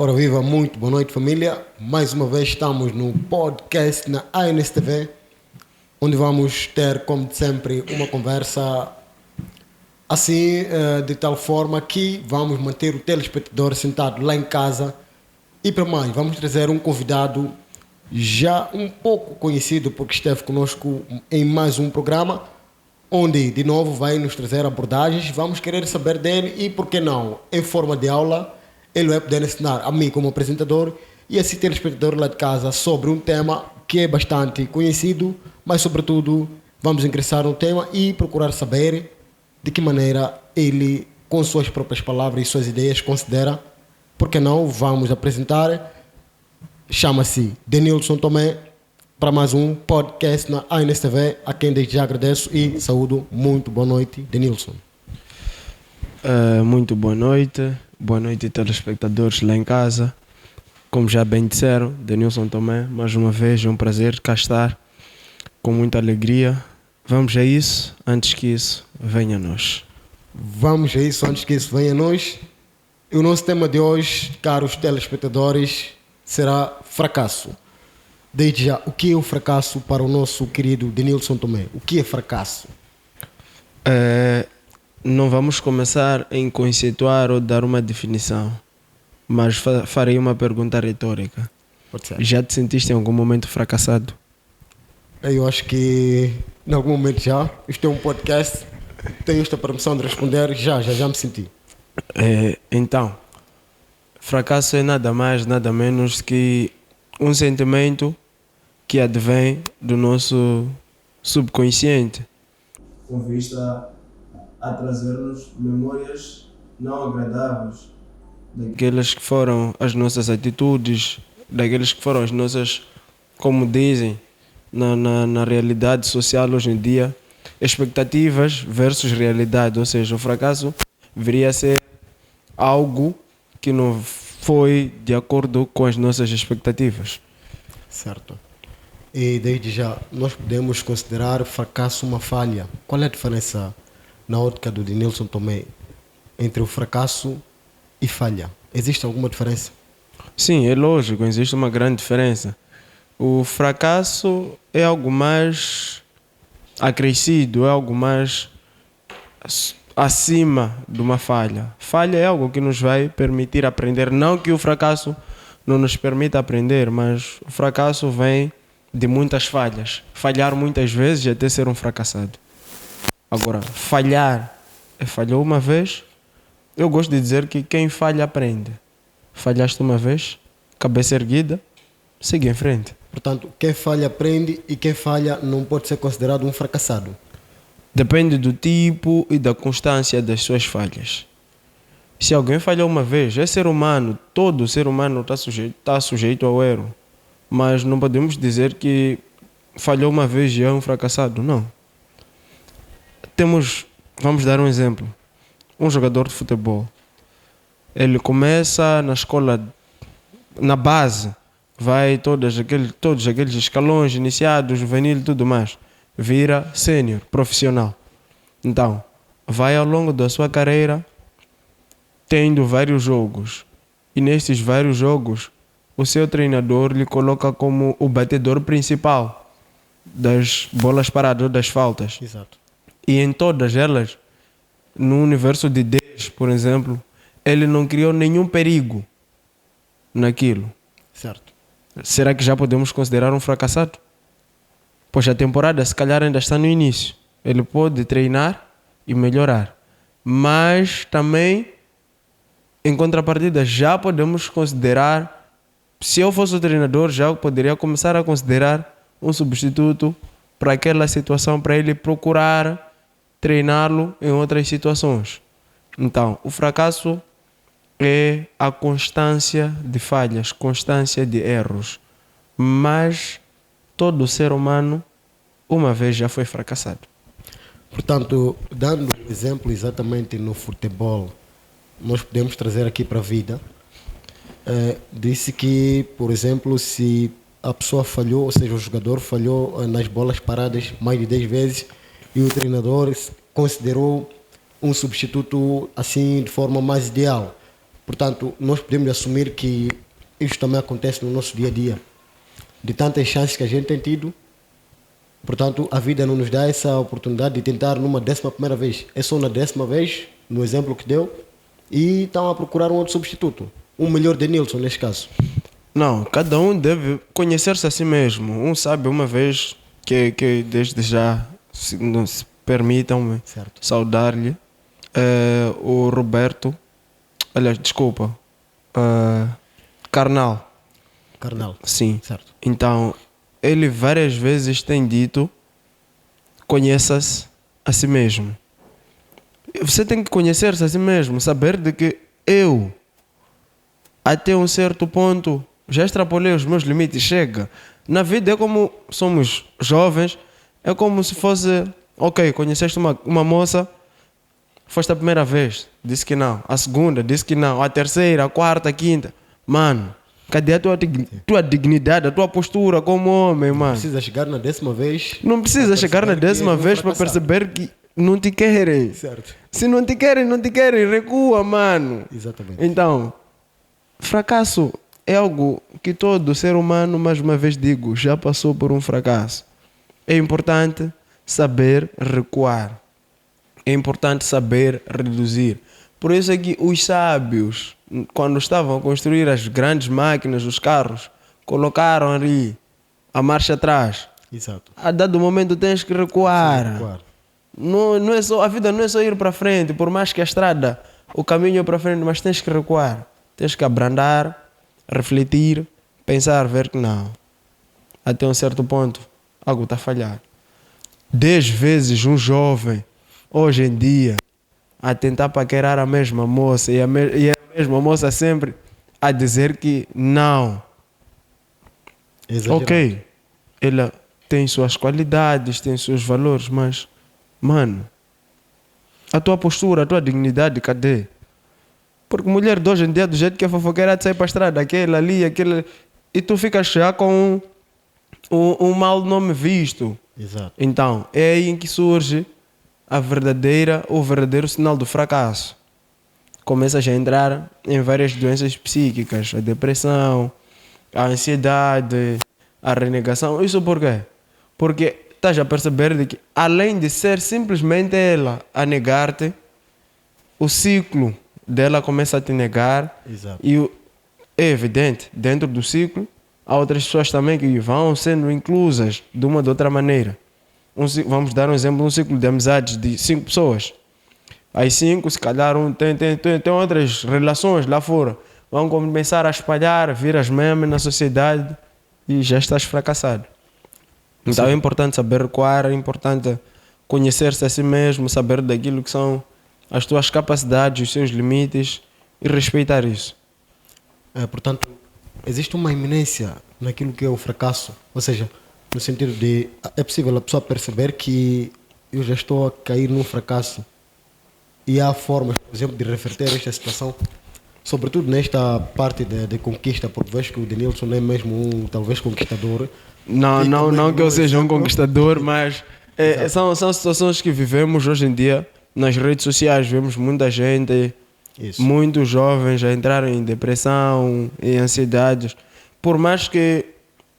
Ora viva, muito boa noite família. Mais uma vez estamos no podcast na ANSTV, onde vamos ter, como de sempre, uma conversa assim, de tal forma que vamos manter o telespectador sentado lá em casa. E para mais, vamos trazer um convidado já um pouco conhecido, porque esteve conosco em mais um programa, onde de novo vai nos trazer abordagens. Vamos querer saber dele e, por que não, em forma de aula, ele vai poder ensinar a mim como apresentador e a esse telespectador lá de casa sobre um tema que é bastante conhecido, mas sobretudo vamos ingressar no tema e procurar saber de que maneira ele, com suas próprias palavras e suas ideias, considera. Por que não, vamos apresentar, chama-se Denilson Tomé, para mais um podcast na ANSTV, a quem desde já agradeço e saúdo. Muito boa noite, Denilson. Muito boa noite telespectadores lá em casa. Como já bem disseram, Denilson Tomé, mais uma vez é um prazer cá estar, com muita alegria. Vamos a isso, antes que isso venha a nós. Vamos a isso, antes que isso venha a nós. E o nosso tema de hoje, caros telespectadores, será fracasso. Desde já, o que é o fracasso para o nosso querido Denilson Tomé? O que é fracasso? Não vamos começar em conceituar ou dar uma definição, mas farei uma pergunta retórica. Pode ser. Já te sentiste em algum momento fracassado? Eu acho que em algum momento já. Isto é um podcast, tenho esta permissão de responder, já me senti. Então, fracasso é nada mais, nada menos que um sentimento que advém do nosso subconsciente, com vista a trazer-nos memórias não agradáveis daquelas que foram as nossas atitudes, daqueles que foram as nossas, como dizem na realidade social hoje em dia, expectativas versus realidade. Ou seja, o fracasso viria a ser algo que não foi de acordo com as nossas expectativas. Certo. E desde já, nós podemos considerar fracasso uma falha. Qual é a diferença, na ótica do Denilson Tomé, entre o fracasso e falha? Existe alguma diferença? Sim, é lógico, existe uma grande diferença. O fracasso é algo mais acrescido, é algo mais acima de uma falha. Falha é algo que nos vai permitir aprender. Não que o fracasso não nos permita aprender, mas o fracasso vem de muitas falhas. Falhar muitas vezes até ser um fracassado. Agora, falhar falhou uma vez. Eu gosto de dizer que quem falha aprende. Falhaste uma vez, cabeça erguida, siga em frente. Portanto, quem falha aprende e quem falha não pode ser considerado um fracassado. Depende do tipo e da constância das suas falhas. Se alguém falhou uma vez, é ser humano. Todo ser humano está sujeito ao erro. Mas não podemos dizer que falhou uma vez e é um fracassado. Não. Vamos dar um exemplo. Um jogador de futebol. Ele começa na escola, na base. Vai todos aqueles escalões iniciados, juvenil e tudo mais. Vira sênior, profissional. Então, vai ao longo da sua carreira tendo vários jogos. E nesses vários jogos, o seu treinador lhe coloca como o batedor principal das bolas paradas ou das faltas. Exato. E em todas elas, no universo de 10, por exemplo, ele não criou nenhum perigo naquilo. Certo. Será que já podemos considerar um fracassado? Pois a temporada se calhar ainda está no início. Ele pode treinar e melhorar. Mas também, em contrapartida, já podemos considerar, se eu fosse o treinador, já poderia começar a considerar um substituto para aquela situação, para ele procurar treiná-lo em outras situações. Então, o fracasso é a constância de falhas, constância de erros. Mas todo ser humano uma vez já foi fracassado. Portanto, dando um exemplo exatamente no futebol, nós podemos trazer aqui para a vida. Disse que, por exemplo, se a pessoa falhou, ou seja, o jogador falhou nas bolas paradas mais de 10 vezes e o treinador considerou um substituto assim de forma mais ideal. Portanto, nós podemos assumir que isto também acontece no nosso dia a dia. De tantas chances que a gente tem tido, portanto, a vida não nos dá essa oportunidade de tentar numa 11ª vez. É só na 10ª vez, no exemplo que deu, e estão a procurar um outro substituto. Um melhor de Nilson, neste caso. Não, cada um deve conhecer-se a si mesmo. Um sabe uma vez que desde já, se, não se permitam-me Certo. saudar-lhe, o Roberto, aliás, desculpa, Carnal, Carnal. sim. Certo. Então, ele várias vezes tem dito, conheça-se a si mesmo. Você tem que conhecer-se a si mesmo, saber de que eu, até um certo ponto, já extrapolei os meus limites, chega. Na vida é como somos jovens, é como se fosse, ok, conheceste uma moça, foste a primeira vez, disse que não. A segunda, disse que não. A terceira, a quarta, a quinta. Mano, cadê a tua dignidade, a tua postura como homem, mano? Precisa chegar na 10ª vez. Não precisa para chegar na perceber que 10ª vão vez para fracassar. perceber que não te querem. Certo. Se não te querem, não te querem, recua, mano. Exatamente. Então, fracasso é algo que todo ser humano, mais uma vez digo, já passou por um fracasso. É importante saber recuar. É importante saber reduzir. Por isso é que os sábios, quando estavam a construir as grandes máquinas, os carros, colocaram ali a marcha atrás. Exato. A dado momento tens que recuar. Claro. Não é só, a vida não é só ir para frente, por mais que a estrada, o caminho é para frente, mas tens que recuar. Tens que abrandar, refletir, pensar, ver que não. Até um certo ponto, algo está a falhar. 10 vezes um jovem, hoje em dia, a tentar paquerar a mesma moça e a mesma moça sempre a dizer que não. Exagerado. Ok, ela tem suas qualidades, tem seus valores, mas, mano, a tua postura, a tua dignidade, cadê? Porque mulher de hoje em dia, do jeito que é fofoqueira, de sair para a estrada, aquele ali, aquele... E tu ficas já com um mau nome visto. Exato. Então, é aí em que surge o verdadeiro sinal do fracasso. Começas a entrar em várias doenças psíquicas, a depressão, a ansiedade, a renegação. Isso por quê? Porque estás a perceber de que, além de ser simplesmente ela a negar-te, o ciclo dela começa a te negar. Exato. E é evidente, dentro do ciclo, há outras pessoas também que vão sendo inclusas de uma ou de outra maneira. Vamos dar um exemplo, um ciclo de amizades de 5 pessoas. As 5, se calhar, tem outras relações lá fora. Vão começar a espalhar, vir as memes na sociedade e já estás fracassado. Então é importante saber recuar, é importante conhecer-se a si mesmo, saber daquilo que são as tuas capacidades, os seus limites e respeitar isso. Portanto, existe uma iminência naquilo que é o fracasso. Ou seja, no sentido de é possível a pessoa perceber que eu já estou a cair num fracasso e há formas, por exemplo, de reverter esta situação, sobretudo nesta parte de conquista, porque vejo que o Denilson não é mesmo um, talvez, conquistador. Não, E não, também não que eu um seja um exemplo- conquistador, mas são situações que vivemos hoje em dia nas redes sociais. Vemos muita gente, Isso. muitos jovens a entrarem em depressão, em ansiedades. Por mais que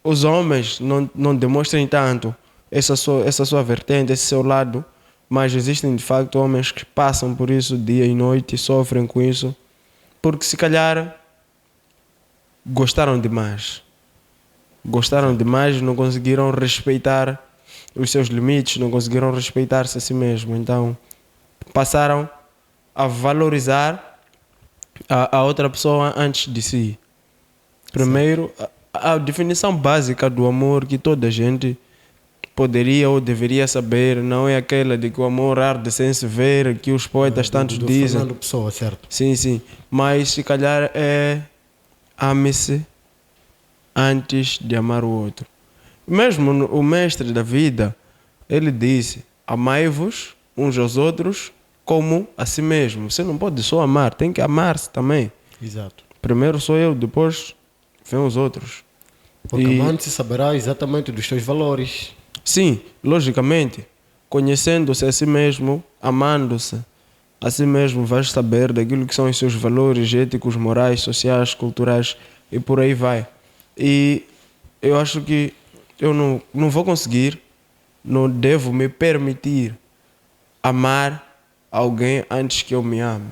os homens não demonstrem tanto essa sua vertente, esse seu lado, mas existem de facto homens que passam por isso dia e noite e sofrem com isso, porque se calhar gostaram demais. Gostaram demais, não conseguiram respeitar os seus limites, não conseguiram respeitar-se a si mesmo. Então passaram a valorizar a outra pessoa antes de si. Primeiro, a definição básica do amor que toda gente poderia ou deveria saber não é aquela de que o amor arde sem se ver, que os poetas tantos do dizem. Fernando Pessoa, certo? Sim, sim. Mas se calhar é ame-se antes de amar o outro. Mesmo o mestre da vida, ele disse: amai-vos uns aos outros como a si mesmo. Você não pode só amar, tem que amar-se também. Exato. Primeiro sou eu, depois vem os outros. Porque E- amante se saberá exatamente dos teus valores. Sim, logicamente, conhecendo-se a si mesmo, amando-se assim mesmo vais saber daquilo que são os seus valores éticos, morais, sociais, culturais e por aí vai. E eu acho que eu não vou conseguir, não devo me permitir amar alguém antes que eu me ame.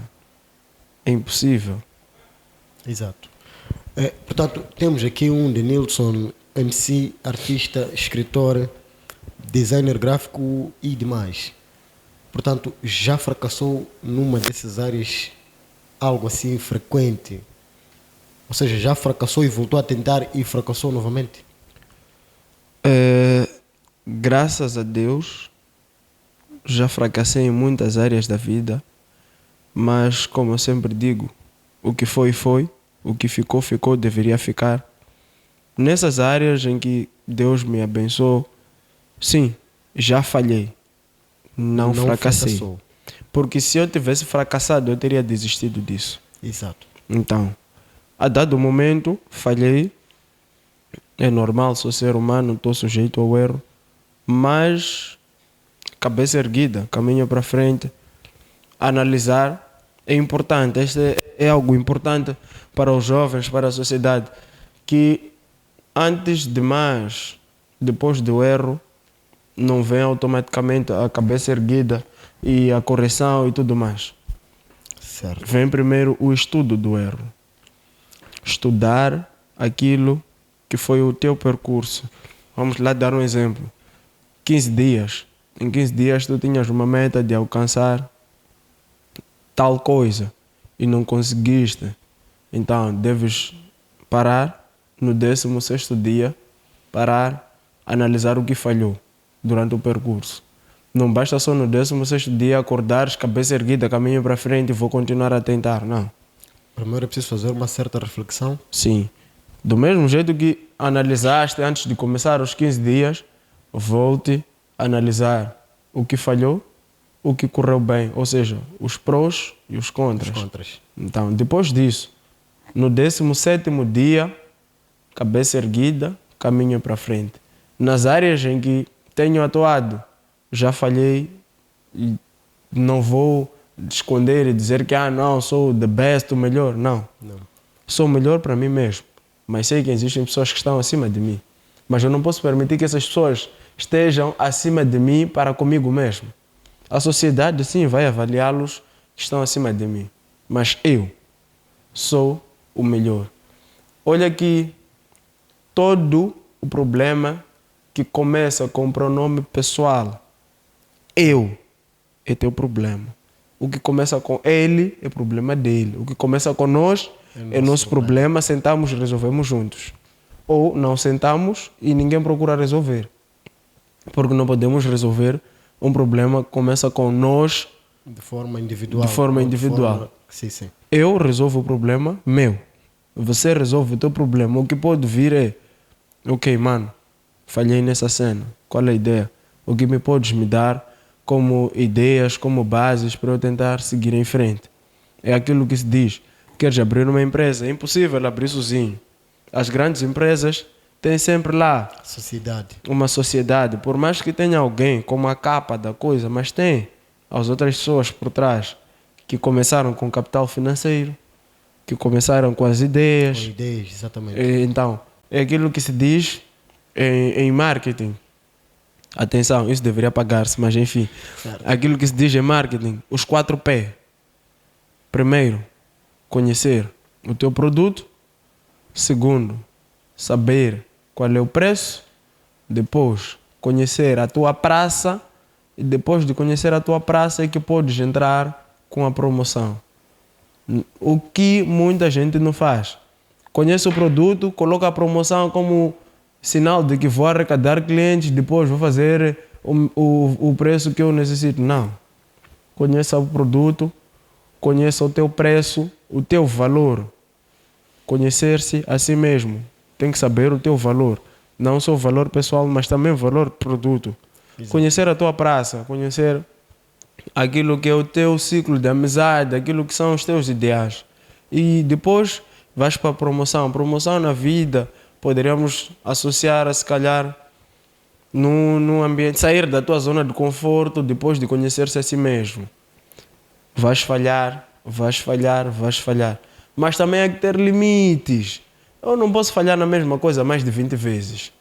É impossível. Exato. Portanto, temos aqui um Denilson, MC, artista, escritor, designer gráfico e demais. Portanto, já fracassou numa dessas áreas algo assim frequente? Ou seja, já fracassou e voltou a tentar e fracassou novamente? Graças a Deus, já fracassei em muitas áreas da vida, mas como eu sempre digo, o que foi, foi, o que ficou, ficou, deveria ficar. Nessas áreas em que Deus me abençoou, sim, já falhei, não fracassei. fracassou. Porque se eu tivesse fracassado, eu teria desistido disso. Exato. Então, a dado momento, falhei. É normal, sou ser humano, estou sujeito ao erro. Mas, cabeça erguida, caminho para frente. Analisar é importante. Este é algo importante para os jovens, para a sociedade. Que antes de mais, depois do erro, não vem automaticamente a cabeça erguida e a correção e tudo mais. Certo. Vem primeiro o estudo do erro. Estudar aquilo que foi o teu percurso. Vamos lá dar um exemplo. 15 dias. Em 15 dias tu tinhas uma meta de alcançar tal coisa e não conseguiste. Então deves parar no 16º dia, parar, analisar o que falhou durante o percurso. Não basta só no 16º dia acordares, cabeça erguida, caminho para frente e vou continuar a tentar. Não. Primeiro é preciso fazer uma certa reflexão. Sim. Do mesmo jeito que analisaste antes de começar os 15 dias, volte a analisar o que falhou, o que correu bem, ou seja, os prós e os contras. Então, depois disso, no 17º dia, cabeça erguida, caminho para frente. Nas áreas em que tenho atuado, já falhei e não vou esconder e dizer que não, sou the best, o melhor. Não. Sou o melhor para mim mesmo. Mas sei que existem pessoas que estão acima de mim. Mas eu não posso permitir que essas pessoas estejam acima de mim para comigo mesmo. A sociedade, sim, vai avaliá-los que estão acima de mim. Mas eu sou o melhor. Olha aqui, todo o problema que começa com o pronome pessoal. Eu é teu problema. O que começa com ele é problema dele. O que começa com nós é nosso problema. Sentamos e resolvemos juntos. Ou não sentamos e ninguém procura resolver. Porque não podemos resolver um problema que começa com nós de forma individual. Sim. Eu resolvo o problema meu. Você resolve o teu problema. O que pode vir é: ok, mano, falhei nessa cena. Qual é a ideia? O que me podes me dar como ideias, como bases para eu tentar seguir em frente? É aquilo que se diz: queres abrir uma empresa? É impossível abrir sozinho. As grandes empresas têm sempre lá uma sociedade. Por mais que tenha alguém como a capa da coisa, mas tem as outras pessoas por trás que começaram com capital financeiro, que começaram com as ideias. Com ideias, exatamente. Então, é aquilo que se diz em marketing. Atenção, isso deveria pagar-se, mas enfim. Certo. Aquilo que se diz em marketing, os 4P. Primeiro, conhecer o teu produto. Segundo, saber qual é o preço. Depois, conhecer a tua praça. E depois de conhecer a tua praça é que podes entrar com a promoção. O que muita gente não faz. Conhece o produto, coloca a promoção como sinal de que vou arrecadar clientes, depois vou fazer o preço que eu necessito. Não. Conheça o produto, conheça o teu preço, o teu valor. Conhecer-se a si mesmo. Tem que saber o teu valor. Não só o valor pessoal, mas também o valor produto. Exato. Conhecer a tua praça, conhecer aquilo que é o teu ciclo de amizade, aquilo que são os teus ideais. E depois vais para a promoção. Promoção na vida, poderíamos associar a se calhar num ambiente, sair da tua zona de conforto depois de conhecer-se a si mesmo. vais falhar, vais falhar, vais falhar. Mas também há que ter limites. Eu não posso falhar na mesma coisa mais de 20 vezes.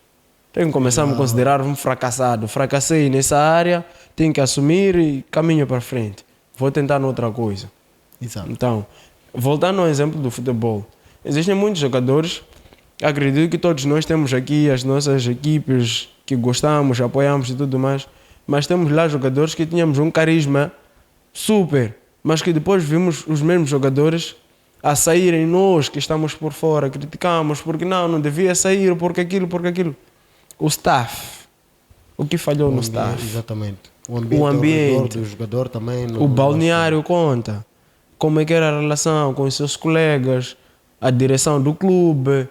Tenho que começar a me considerar um fracassado. Fracassei nessa área, tenho que assumir e caminho para frente. Vou tentar noutra coisa. Exato. Então, voltando ao exemplo do futebol, existem muitos jogadores. Acredito que todos nós temos aqui as nossas equipes que gostamos, apoiamos e tudo mais, mas temos lá jogadores que tínhamos um carisma super, mas que depois vimos os mesmos jogadores a saírem, nós que estamos por fora, criticamos porque não devia sair, porque aquilo. O staff, o que falhou no staff? Exatamente. O ambiente do jogador também. O balneário conta. Como é que era a relação com os seus colegas, a direção do clube,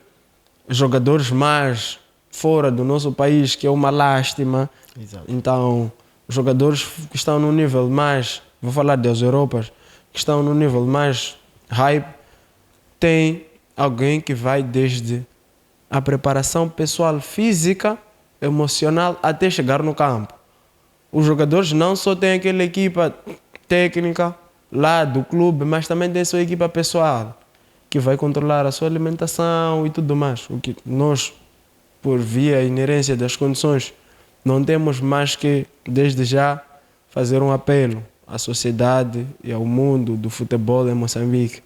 jogadores mais fora do nosso país, que é uma lástima. Exato. Então, jogadores que estão no nível mais, vou falar das Europas, que estão no nível mais hype, tem alguém que vai desde a preparação pessoal, física, emocional, até chegar no campo. Os jogadores não só têm aquela equipa técnica lá do clube, mas também têm a sua equipa pessoal, que vai controlar a sua alimentação e tudo mais. O que nós, por via inerência das condições, não temos mais que, desde já, fazer um apelo à sociedade e ao mundo do futebol em Moçambique.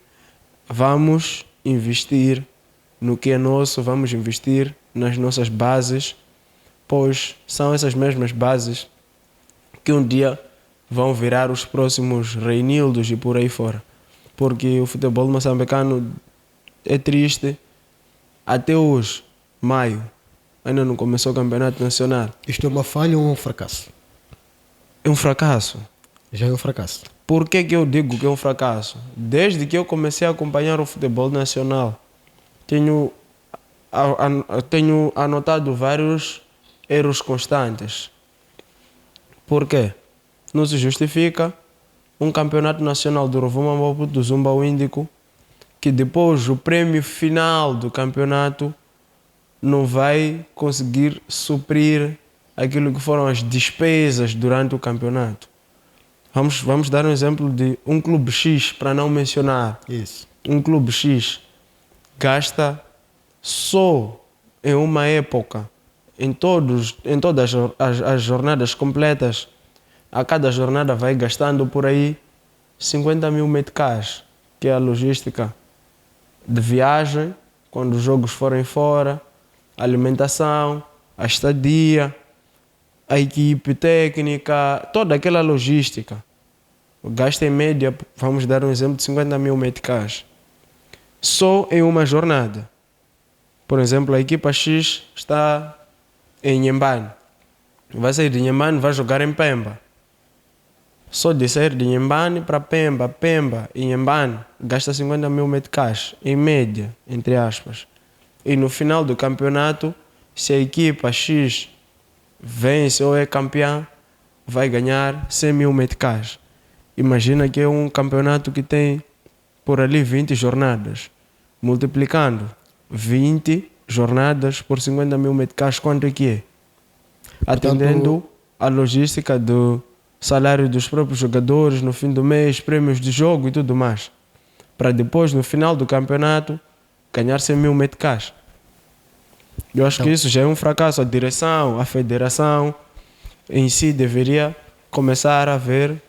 Vamos investir no que é nosso, vamos investir nas nossas bases, pois são essas mesmas bases que um dia vão virar os próximos Reinildos e por aí fora. Porque o futebol moçambicano é triste. Até hoje, maio, ainda não começou o campeonato nacional. Isto é uma falha ou um fracasso? É um fracasso. Já é um fracasso. Por que eu digo que é um fracasso? Desde que eu comecei a acompanhar o futebol nacional, tenho anotado vários erros constantes. Por quê? Não se justifica um campeonato nacional do Rovuma Maputo do Zumba Índico, que depois o prêmio final do campeonato não vai conseguir suprir aquilo que foram as despesas durante o campeonato. Vamos dar um exemplo de um clube X, para não mencionar. Isso. Um clube X gasta só em uma época, em todas as jornadas completas, a cada jornada vai gastando por aí 50 mil meticais, que é a logística de viagem, quando os jogos forem fora, a alimentação, a estadia, a equipe técnica, toda aquela logística. O gasto em média, vamos dar um exemplo de 50 mil meticais. Só em uma jornada. Por exemplo, a equipa X está em Nhembane. Vai sair de Nhembane, vai jogar em Pemba. Só de sair de Nhembane para Pemba, Pemba e Nhembane, gasta 50 mil meticais, em média, entre aspas. E no final do campeonato, se a equipa X vence ou é campeã, vai ganhar 100 mil meticais. Imagina que é um campeonato que tem por ali 20 jornadas. Multiplicando 20 jornadas por 50 mil meticais, quanto é que é? Atendendo a logística do salário dos próprios jogadores no fim do mês, prêmios de jogo e tudo mais. Para depois, no final do campeonato, ganhar 100 mil meticais. Eu acho que isso já é um fracasso. A direção, a federação em si deveria começar a ver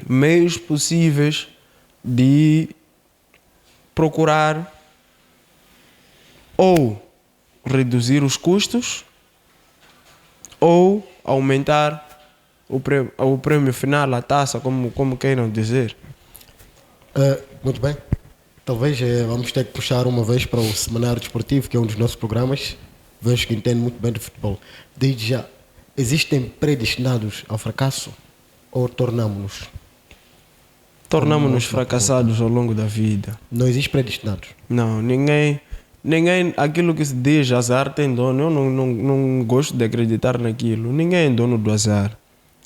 meios possíveis de procurar ou reduzir os custos ou aumentar o prêmio final, a taça, como queiram dizer. Muito bem. Talvez vamos ter que puxar uma vez para o Semanário Desportivo, que é um dos nossos programas. Vejo que entende muito bem de futebol. Desde já, existem predestinados ao fracasso ou tornamos-nos? Tornamos-nos fracassados ao longo da vida. Não existe predestinados? Não, ninguém, aquilo que se diz, azar tem dono. Eu não gosto de acreditar naquilo. Ninguém é dono do azar.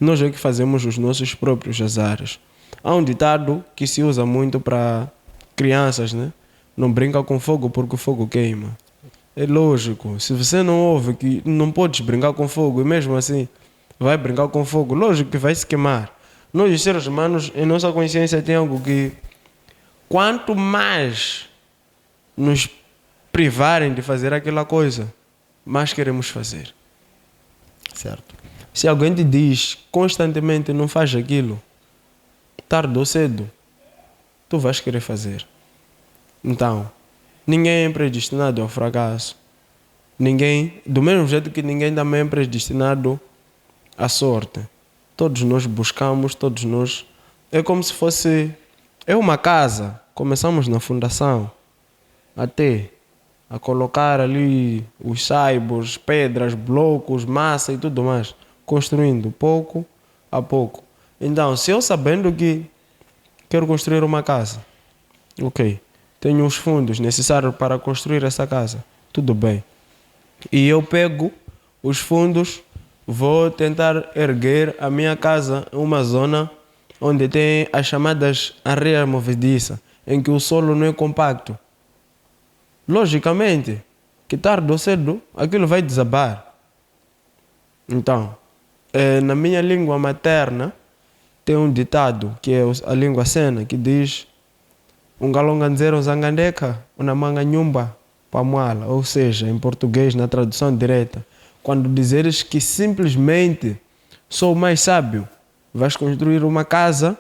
Nós é que fazemos os nossos próprios azares. Há um ditado que se usa muito para crianças, né? Não brinca com fogo porque o fogo queima. É lógico, se você não ouve que não podes brincar com fogo e mesmo assim vai brincar com fogo, lógico que vai se queimar. Nós, os seres humanos, em nossa consciência tem algo que, quanto mais nos privarem de fazer aquela coisa, mais queremos fazer. Certo. Se alguém te diz constantemente não faz aquilo, tarde ou cedo, tu vais querer fazer. Então, ninguém é predestinado ao fracasso. Ninguém, do mesmo jeito que ninguém também é predestinado à sorte. Todos nós buscamos, todos nós. É como se fosse. É uma casa. Começamos na fundação, até a colocar ali os saibos, pedras, blocos, massa e tudo mais, construindo pouco a pouco. Então, se eu sabendo que quero construir uma casa, ok, tenho os fundos necessários para construir essa casa, tudo bem. E eu pego os fundos, vou tentar erguer a minha casa em uma zona onde tem as chamadas areias movediças, em que o solo não é compacto. Logicamente, que tarde ou cedo aquilo vai desabar. Então, na minha língua materna, tem um ditado, que é a língua sena, que diz: um galonganzeiro zangandeca, uma manga nhumba pamuala. Ou seja, em português, na tradução direta, quando dizeres que simplesmente sou o mais sábio, vais construir uma casa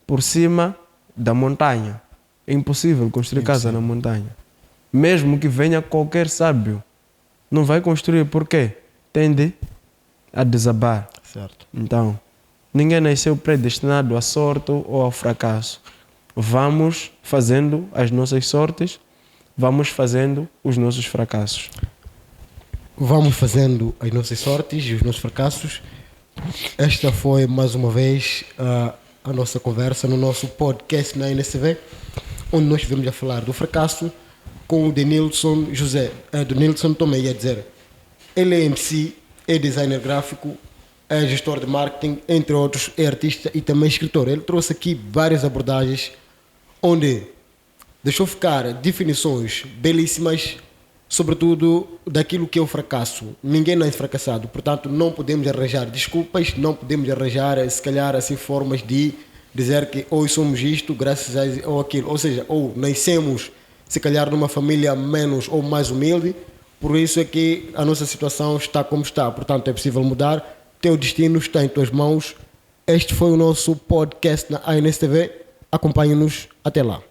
por cima da montanha. É impossível construir casa na montanha. Mesmo que venha qualquer sábio, não vai construir. Por quê? Tende a desabar. Certo. Então, ninguém nasceu predestinado à sorte ou ao fracasso. Vamos fazendo as nossas sortes, vamos fazendo os nossos fracassos. Vamos fazendo as nossas sortes e os nossos fracassos. Esta foi mais uma vez a nossa conversa no nosso podcast na NSTV, onde nós estivemos a falar do fracasso com o Denilson José. Denilson também ia dizer, ele é MC, é designer gráfico, é gestor de marketing, entre outros, é artista e também escritor. Ele trouxe aqui várias abordagens onde deixou ficar definições belíssimas, sobretudo daquilo que é o fracasso. Ninguém nasce fracassado, portanto não podemos arranjar desculpas, não podemos arranjar, se calhar, assim, formas de dizer que hoje somos isto graças a ou aquilo. Ou seja, ou nascemos, se calhar, numa família menos ou mais humilde, por isso é que a nossa situação está como está. Portanto, é possível mudar, teu destino está em tuas mãos. Este foi o nosso podcast na ANSTV. Acompanhe-nos, até lá.